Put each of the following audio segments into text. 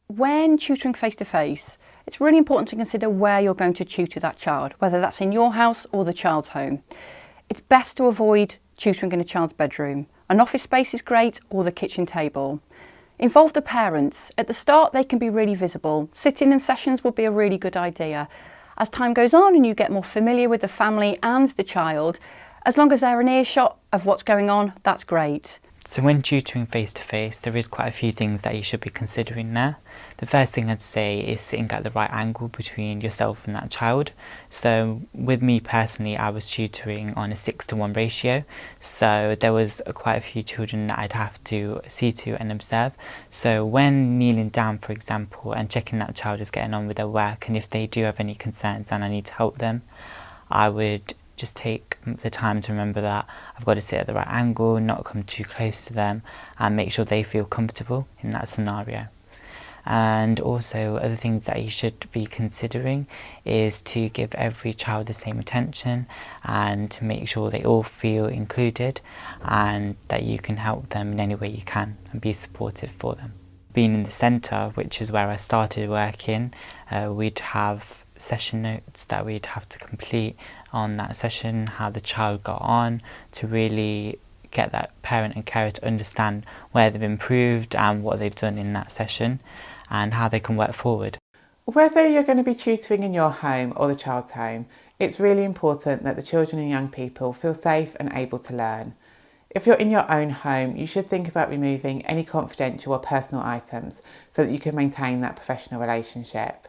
When tutoring face-to-face, it's really important to consider where you're going to tutor that child, whether that's in your house or the child's home. It's best to avoid tutoring in a child's bedroom. An office space is great, or the kitchen table. Involve the parents. At the start, they can be really visible. Sitting in sessions would be a really good idea. As time goes on and you get more familiar with the family and the child, as long as they're in earshot of what's going on, that's great. So when tutoring face-to-face, there is quite a few things that you should be considering there. The first thing I'd say is sitting at the right angle between yourself and that child. So with me personally, I was tutoring on a 6:1 ratio. So there was quite a few children that I'd have to see to and observe. So when kneeling down, for example, and checking that child is getting on with their work, and if they do have any concerns and I need to help them, I would just take the time to remember that I've got to sit at the right angle, not come too close to them, and make sure they feel comfortable in that scenario. And also other things that you should be considering is to give every child the same attention and to make sure they all feel included and that you can help them in any way you can and be supportive for them. Being in the centre, which is where I started working, we'd have session notes that we'd have to complete on that session, how the child got on, to really get that parent and carer to understand where they've improved and what they've done in that session and how they can work forward. Whether you're going to be tutoring in your home or the child's home, it's really important that the children and young people feel safe and able to learn. If you're in your own home, you should think about removing any confidential or personal items so that you can maintain that professional relationship.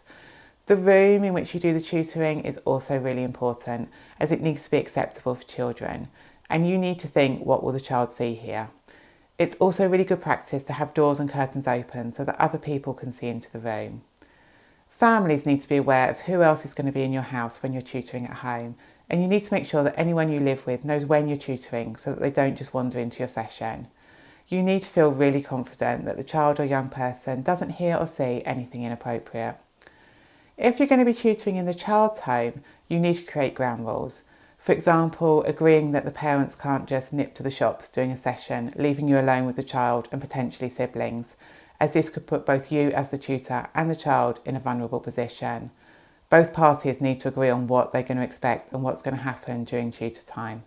The room in which you do the tutoring is also really important, as it needs to be acceptable for children, and you need to think, what will the child see here? It's also really good practice to have doors and curtains open so that other people can see into the room. Families need to be aware of who else is going to be in your house when you're tutoring at home, and you need to make sure that anyone you live with knows when you're tutoring so that they don't just wander into your session. You need to feel really confident that the child or young person doesn't hear or see anything inappropriate. If you're going to be tutoring in the child's home, you need to create ground rules. For example, agreeing that the parents can't just nip to the shops during a session, leaving you alone with the child and potentially siblings, as this could put both you as the tutor and the child in a vulnerable position. Both parties need to agree on what they're going to expect and what's going to happen during tutor time.